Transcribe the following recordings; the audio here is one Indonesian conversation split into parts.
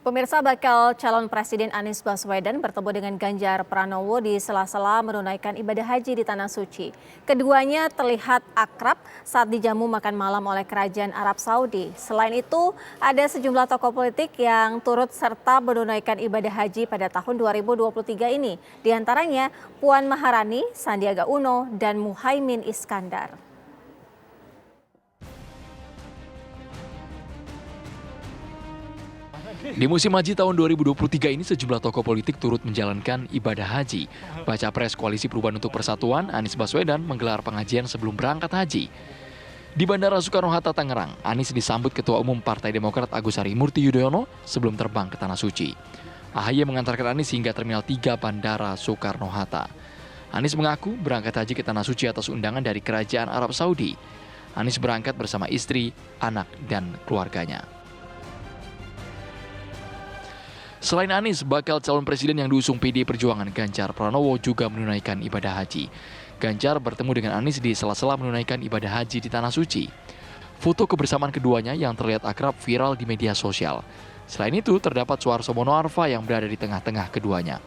Pemirsa, bakal calon Presiden Anies Baswedan bertemu dengan Ganjar Pranowo di sela-sela menunaikan ibadah haji di Tanah Suci. Keduanya terlihat akrab saat dijamu makan malam oleh Kerajaan Arab Saudi. Selain itu, ada sejumlah tokoh politik yang turut serta menunaikan ibadah haji pada tahun 2023 ini. Di antaranya Puan Maharani, Sandiaga Uno, dan Muhaimin Iskandar. Di musim haji tahun 2023 ini sejumlah tokoh politik turut menjalankan ibadah haji. Baca Pres Koalisi Perubahan untuk Persatuan, Anies Baswedan menggelar pengajian sebelum berangkat haji. Di Bandara Soekarno-Hatta, Tangerang, Anies disambut Ketua Umum Partai Demokrat Agus Harimurti Yudhoyono sebelum terbang ke Tanah Suci. AHY mengantarkan Anies hingga Terminal 3 Bandara Soekarno-Hatta. Anies mengaku berangkat haji ke Tanah Suci atas undangan dari Kerajaan Arab Saudi. Anies berangkat bersama istri, anak, dan keluarganya. Selain Anies, bakal calon presiden yang diusung PDI Perjuangan Ganjar Pranowo juga menunaikan ibadah haji. Ganjar bertemu dengan Anies di sela-sela menunaikan ibadah haji di Tanah Suci. Foto kebersamaan keduanya yang terlihat akrab viral di media sosial. Selain itu, terdapat Suharto Monoarfa yang berada di tengah-tengah keduanya.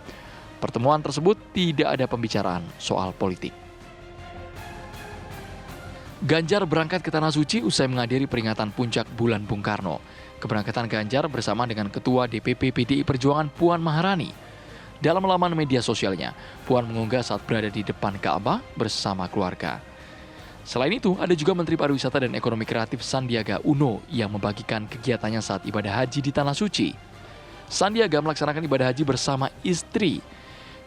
Pertemuan tersebut tidak ada pembicaraan soal politik. Ganjar berangkat ke Tanah Suci usai menghadiri peringatan puncak bulan Bung Karno. Keberangkatan Ganjar bersama dengan Ketua DPP PDI Perjuangan Puan Maharani. Dalam laman media sosialnya, Puan mengunggah saat berada di depan Ka'bah bersama keluarga. Selain itu, ada juga Menteri Pariwisata dan Ekonomi Kreatif Sandiaga Uno yang membagikan kegiatannya saat ibadah haji di Tanah Suci. Sandiaga melaksanakan ibadah haji bersama istri.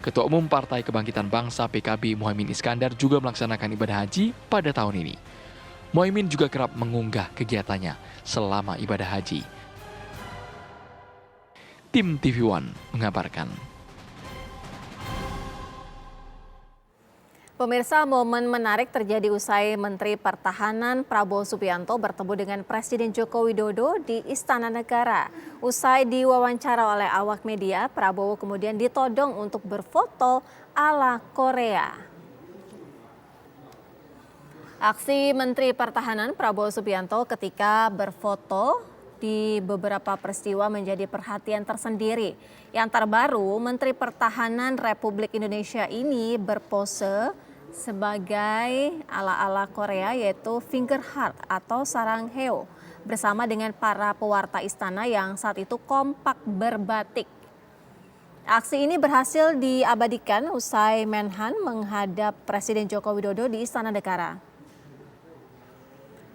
Ketua Umum Partai Kebangkitan Bangsa PKB Muhaimin Iskandar juga melaksanakan ibadah haji pada tahun ini. Muhaimin juga kerap mengunggah kegiatannya selama ibadah haji. Tim TV One mengabarkan. Pemirsa, momen menarik terjadi usai Menteri Pertahanan Prabowo Subianto bertemu dengan Presiden Joko Widodo di Istana Negara. Usai diwawancara oleh awak media, Prabowo kemudian ditodong untuk berfoto ala Korea. Aksi Menteri Pertahanan Prabowo Subianto ketika berfoto di beberapa peristiwa menjadi perhatian tersendiri. Yang terbaru, Menteri Pertahanan Republik Indonesia ini berpose sebagai ala-ala Korea, yaitu finger heart atau sarang heo, bersama dengan para pewarta istana yang saat itu kompak berbatik. Aksi ini berhasil diabadikan usai Menhan menghadap Presiden Joko Widodo di Istana Negara.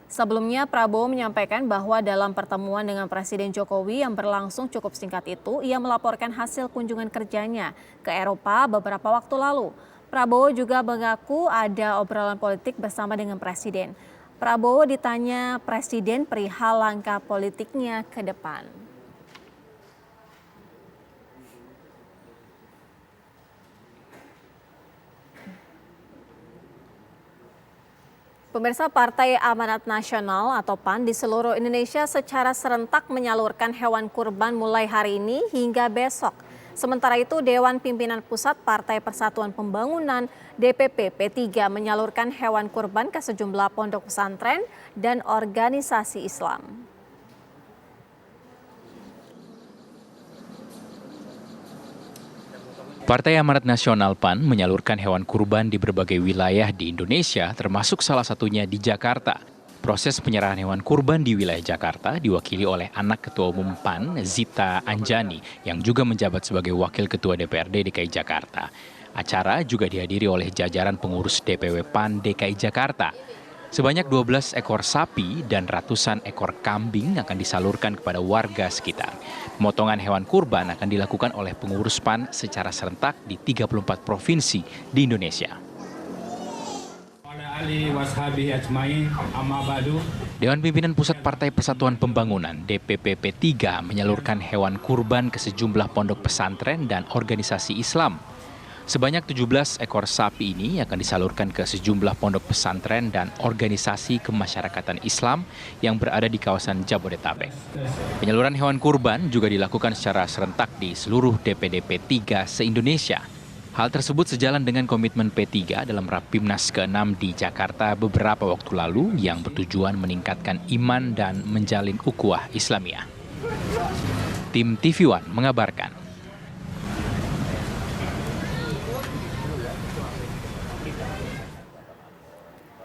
Sebelumnya, Prabowo menyampaikan bahwa dalam pertemuan dengan Presiden Jokowi yang berlangsung cukup singkat itu, ia melaporkan hasil kunjungan kerjanya ke Eropa beberapa waktu lalu. Prabowo juga mengaku ada obrolan politik bersama dengan Presiden. Prabowo ditanya Presiden perihal langkah politiknya ke depan. Pemirsa, Partai Amanat Nasional atau PAN di seluruh Indonesia secara serentak menyalurkan hewan kurban mulai hari ini hingga besok. Sementara itu, Dewan Pimpinan Pusat Partai Persatuan Pembangunan DPP P3 menyalurkan hewan kurban ke sejumlah pondok pesantren dan organisasi Islam. Partai Amanat Nasional PAN menyalurkan hewan kurban di berbagai wilayah di Indonesia, termasuk salah satunya di Jakarta. Proses penyerahan hewan kurban di wilayah Jakarta diwakili oleh anak Ketua Umum PAN, Zita Anjani, yang juga menjabat sebagai Wakil Ketua DPRD DKI Jakarta. Acara juga dihadiri oleh jajaran pengurus DPW PAN DKI Jakarta. Sebanyak 12 ekor sapi dan ratusan ekor kambing akan disalurkan kepada warga sekitar. Pemotongan hewan kurban akan dilakukan oleh pengurus PAN secara serentak di 34 provinsi di Indonesia. Dewan Pimpinan Pusat Partai Persatuan Pembangunan DPP P3 menyalurkan hewan kurban ke sejumlah pondok pesantren dan organisasi Islam. Sebanyak 17 ekor sapi ini akan disalurkan ke sejumlah pondok pesantren dan organisasi kemasyarakatan Islam yang berada di kawasan Jabodetabek. Penyaluran hewan kurban juga dilakukan secara serentak di seluruh DPD P3 se-Indonesia. Hal tersebut sejalan dengan komitmen P3 dalam Rapimnas ke-6 di Jakarta beberapa waktu lalu yang bertujuan meningkatkan iman dan menjalin ukhuwah Islamiyah. Tim TV One mengabarkan.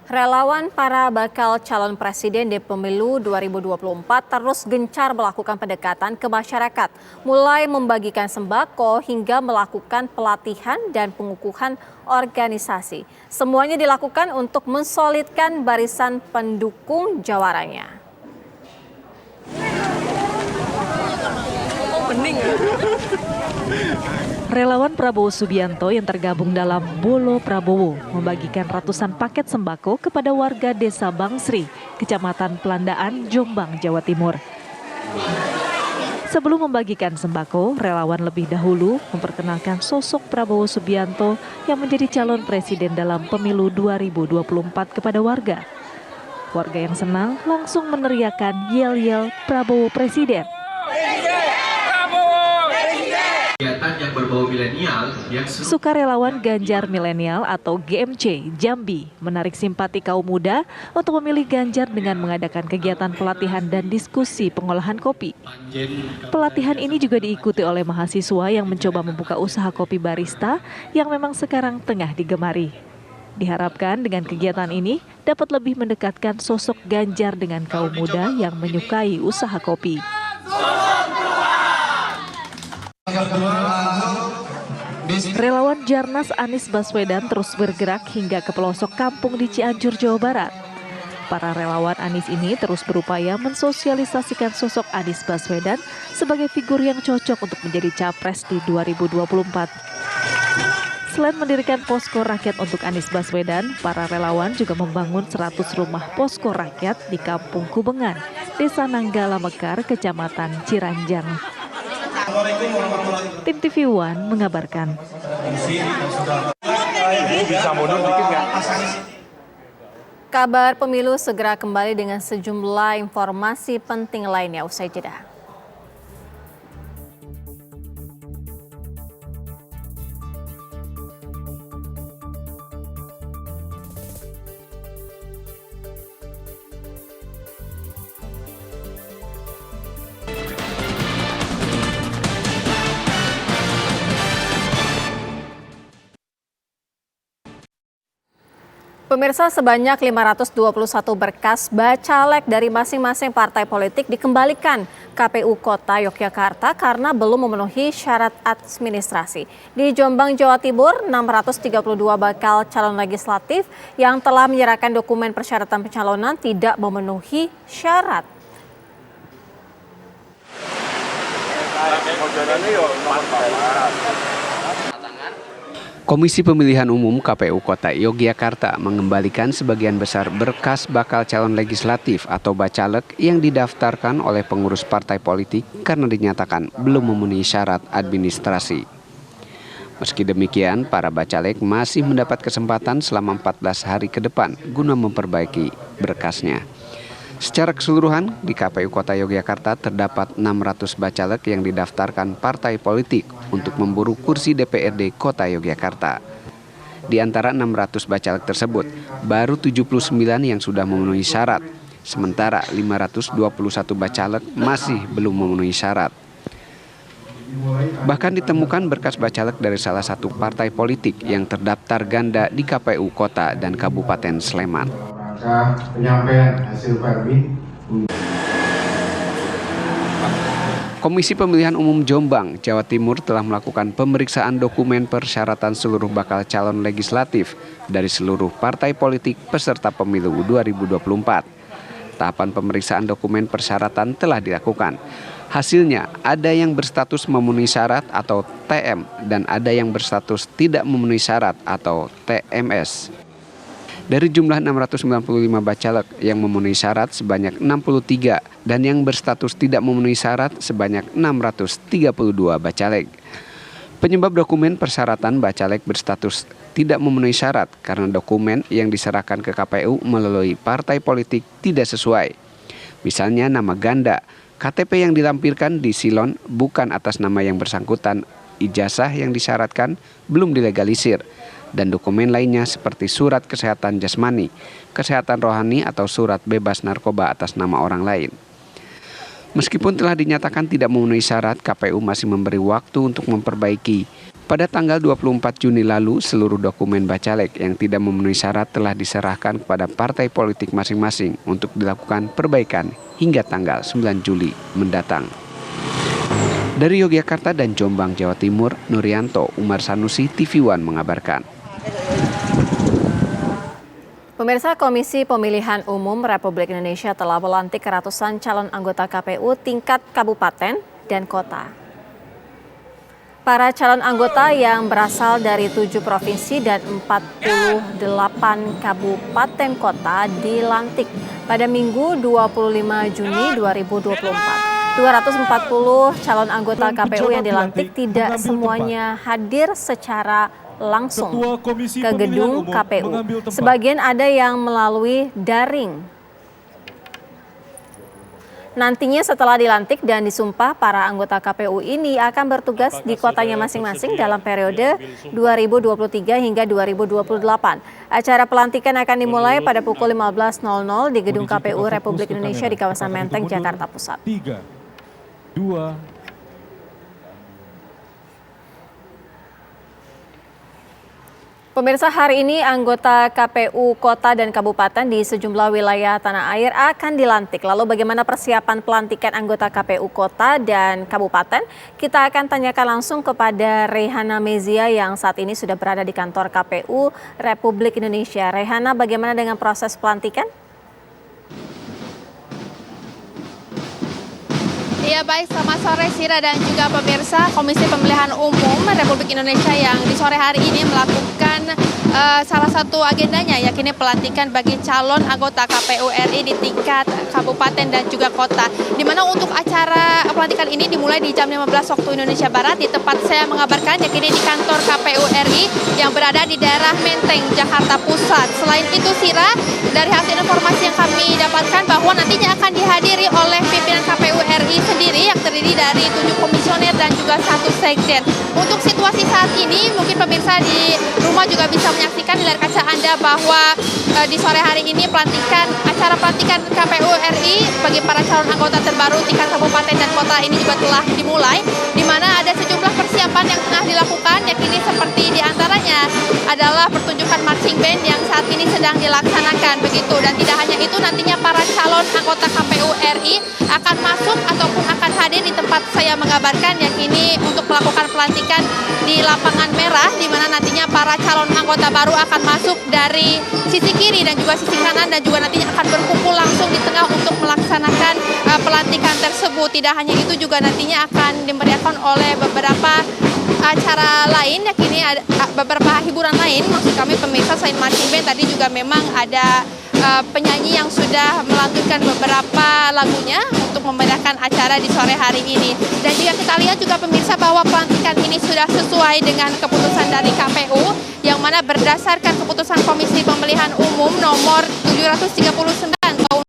Relawan para bakal calon presiden di pemilu 2024 terus gencar melakukan pendekatan ke masyarakat, mulai membagikan sembako hingga melakukan pelatihan dan pengukuhan organisasi. Semuanya dilakukan untuk mensolidkan barisan pendukung jawarannya. Relawan Prabowo Subianto yang tergabung dalam Bolo Prabowo membagikan ratusan paket sembako kepada warga Desa Bangsri, Kecamatan Pelandaan, Jombang, Jawa Timur. Sebelum membagikan sembako, relawan lebih dahulu memperkenalkan sosok Prabowo Subianto yang menjadi calon presiden dalam pemilu 2024 kepada warga. Warga yang senang langsung meneriakan yel-yel Prabowo Presiden. Kegiatan yang berbau milenial yang Sukarelawan Ganjar Milenial atau GMC Jambi menarik simpati kaum muda untuk memilih Ganjar dengan mengadakan kegiatan pelatihan dan diskusi pengolahan kopi. Pelatihan ini juga diikuti oleh mahasiswa yang mencoba membuka usaha kopi barista yang memang sekarang tengah digemari. Diharapkan dengan kegiatan ini dapat lebih mendekatkan sosok Ganjar dengan kaum muda yang menyukai usaha kopi. Relawan Jarnas Anies Baswedan terus bergerak hingga ke pelosok kampung di Cianjur, Jawa Barat. Para relawan Anies ini terus berupaya mensosialisasikan sosok Anies Baswedan sebagai figur yang cocok untuk menjadi capres di 2024. Selain mendirikan posko rakyat untuk Anies Baswedan, para relawan juga membangun 100 rumah posko rakyat di Kampung Kubengan, Desa Nanggala Mekar, Kecamatan Ciranjang. Tim TV One mengabarkan. Kabar pemilu segera kembali dengan sejumlah informasi penting lainnya usai jeda. Pemirsa, sebanyak 521 berkas bacalek dari masing-masing partai politik dikembalikan KPU Kota Yogyakarta karena belum memenuhi syarat administrasi. Di Jombang, Jawa Timur, 632 bakal calon legislatif yang telah menyerahkan dokumen persyaratan pencalonan tidak memenuhi syarat. Komisi Pemilihan Umum KPU Kota Yogyakarta mengembalikan sebagian besar berkas bakal calon legislatif atau bacalek yang didaftarkan oleh pengurus partai politik karena dinyatakan belum memenuhi syarat administrasi. Meski demikian, para bacalek masih mendapat kesempatan selama 14 hari ke depan guna memperbaiki berkasnya. Secara keseluruhan, di KPU Kota Yogyakarta terdapat 600 bacalek yang didaftarkan partai politik untuk memburu kursi DPRD Kota Yogyakarta. Di antara 600 bacalek tersebut, baru 79 yang sudah memenuhi syarat, sementara 521 bacalek masih belum memenuhi syarat. Bahkan ditemukan berkas bacalek dari salah satu partai politik yang terdaftar ganda di KPU Kota dan Kabupaten Sleman. Penyampaian hasil permin. Komisi Pemilihan Umum Jombang, Jawa Timur telah melakukan pemeriksaan dokumen persyaratan seluruh bakal calon legislatif dari seluruh partai politik peserta pemilu 2024. Tahapan pemeriksaan dokumen persyaratan telah dilakukan. Hasilnya, ada yang berstatus memenuhi syarat atau TM dan ada yang berstatus tidak memenuhi syarat atau TMS. Dari jumlah 695 bacalek yang memenuhi syarat sebanyak 63 dan yang berstatus tidak memenuhi syarat sebanyak 632 bacalek. Penyebab dokumen persyaratan bacalek berstatus tidak memenuhi syarat karena dokumen yang diserahkan ke KPU melalui partai politik tidak sesuai. Misalnya nama ganda, KTP yang dilampirkan di silon bukan atas nama yang bersangkutan, ijazah yang disyaratkan belum dilegalisir, dan dokumen lainnya seperti surat kesehatan jasmani, kesehatan rohani atau surat bebas narkoba atas nama orang lain. Meskipun telah dinyatakan tidak memenuhi syarat, KPU masih memberi waktu untuk memperbaiki. Pada tanggal 24 Juni lalu, seluruh dokumen Bacalek yang tidak memenuhi syarat telah diserahkan kepada partai politik masing-masing untuk dilakukan perbaikan hingga tanggal 9 Juli mendatang. Dari Yogyakarta dan Jombang, Jawa Timur, Nurianto Umar Sanusi, TV One mengabarkan. Pemirsa, Komisi Pemilihan Umum Republik Indonesia telah melantik ratusan calon anggota KPU tingkat kabupaten dan kota. Para calon anggota yang berasal dari 7 provinsi dan 48 kabupaten kota dilantik pada Minggu 25 Juni 2024. 240 calon anggota KPU yang dilantik tidak semuanya hadir secara langsung ke gedung KPU. Sebagian ada yang melalui daring. Nantinya setelah dilantik dan disumpah, para anggota KPU ini akan bertugas di kotanya masing-masing dalam periode 2023 hingga 2028. Acara pelantikan akan dimulai pada pukul 15.00 di gedung KPU Republik Indonesia di kawasan Menteng, Jakarta Pusat. 3, 2, Pemirsa, hari ini anggota KPU Kota dan Kabupaten di sejumlah wilayah tanah air akan dilantik. Lalu bagaimana persiapan pelantikan anggota KPU Kota dan Kabupaten? Kita akan tanyakan langsung kepada Rehana Mezia yang saat ini sudah berada di kantor KPU Republik Indonesia. Rehana, bagaimana dengan proses pelantikan? Ya baik, selamat sore Sira dan juga pemirsa. Komisi Pemilihan Umum Republik Indonesia yang di sore hari ini melakukan salah satu agendanya yakni pelantikan bagi calon anggota KPU RI di tingkat kabupaten dan juga kota. Di mana untuk acara pelantikan ini dimulai di jam 15 waktu Indonesia Barat di tempat saya mengabarkan yakni di kantor KPU RI yang berada di daerah Menteng, Jakarta Pusat. Selain itu Sira, dari hasil informasi yang kami dapatkan bahwa nantinya akan dihadiri oleh pimpinan KPU RI sendiri yang terdiri dari 7 komisioner dan juga 1 sekjen. Untuk situasi saat ini mungkin pemirsa di rumah juga bisa menyaksikan di layar kaca Anda bahwa di sore hari ini acara pelantikan KPU RI bagi para calon anggota terbaru tingkat kabupaten dan kota ini juga telah dimulai, di mana ada sejumlah persiapan yang tengah dilakukan, yakni seperti diantaranya adalah pertunjukan marching band yang saat ini sedang dilaksanakan begitu. Dan tidak hanya itu, nantinya para calon anggota KPU RI akan masuk ataupun akan hadir di tempat saya mengabarkan, yakni untuk melakukan pelantikan di lapangan merah, di mana nantinya para calon anggota baru akan masuk dari sisi kiri dan juga sisi kanan, dan juga nantinya akan berkumpul langsung di tengah untuk melaksanakan pelantikan tersebut. Tidak hanya itu, juga nantinya akan dimeriahkan oleh beberapa acara lain, yakni ada beberapa hiburan lain. Maksud kami pemirsa, selain marching band tadi juga memang ada penyanyi yang sudah melantunkan beberapa lagunya untuk memeriahkan acara di sore hari ini. Dan jika kita lihat juga pemirsa bahwa pelantikan ini sudah sesuai dengan keputusan dari KPU yang mana berdasarkan keputusan Komisi Pemilihan Umum nomor 739 tahun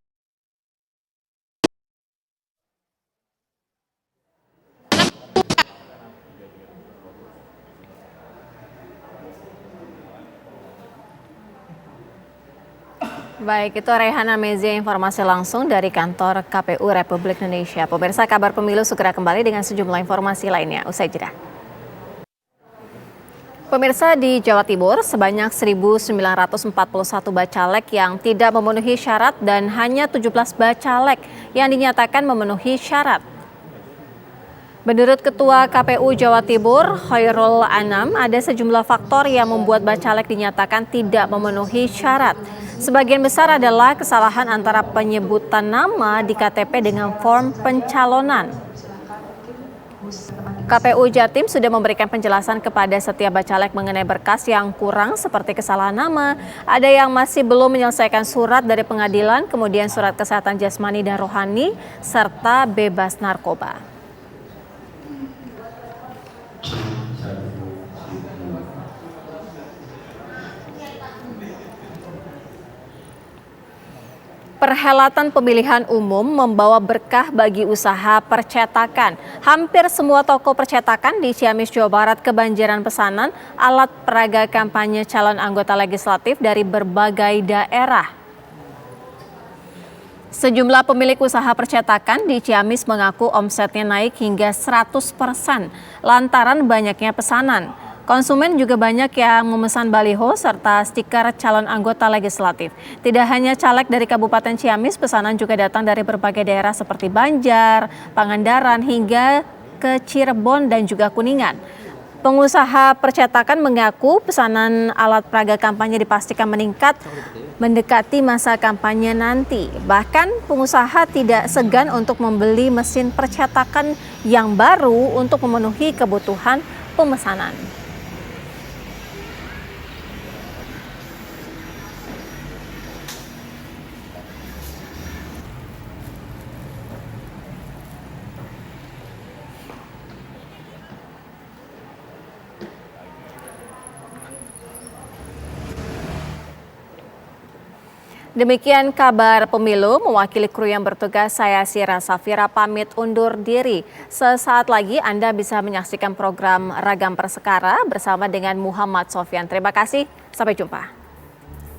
Baik, itu Rehana Mezia, informasi langsung dari kantor KPU Republik Indonesia. Pemirsa, Kabar Pemilu segera kembali dengan sejumlah informasi lainnya. Usai jeda. Pemirsa, di Jawa Timur sebanyak 1.941 bacalek yang tidak memenuhi syarat dan hanya 17 bacalek yang dinyatakan memenuhi syarat. Menurut Ketua KPU Jawa Timur, Khairul Anam, ada sejumlah faktor yang membuat bacalek dinyatakan tidak memenuhi syarat. Sebagian besar adalah kesalahan antara penyebutan nama di KTP dengan form pencalonan. KPU Jatim sudah memberikan penjelasan kepada setiap bacalek mengenai berkas yang kurang seperti kesalahan nama, ada yang masih belum menyelesaikan surat dari pengadilan, kemudian surat kesehatan jasmani dan rohani, serta bebas narkoba. Perhelatan pemilihan umum membawa berkah bagi usaha percetakan. Hampir semua toko percetakan di Ciamis, Jawa Barat kebanjiran pesanan alat peraga kampanye calon anggota legislatif dari berbagai daerah. Sejumlah pemilik usaha percetakan di Ciamis mengaku omsetnya naik hingga 100% lantaran banyaknya pesanan. Konsumen juga banyak yang memesan baliho serta stiker calon anggota legislatif. Tidak hanya caleg dari Kabupaten Ciamis, pesanan juga datang dari berbagai daerah seperti Banjar, Pangandaran hingga ke Cirebon dan juga Kuningan. Pengusaha percetakan mengaku pesanan alat peraga kampanye dipastikan meningkat mendekati masa kampanye nanti. Bahkan pengusaha tidak segan untuk membeli mesin percetakan yang baru untuk memenuhi kebutuhan pemesanan. Demikian kabar pemilu, mewakili kru yang bertugas saya Sira Safira pamit undur diri. Sesaat lagi Anda bisa menyaksikan program Ragam Persekara bersama dengan Muhammad Sofyan. Terima kasih, sampai jumpa.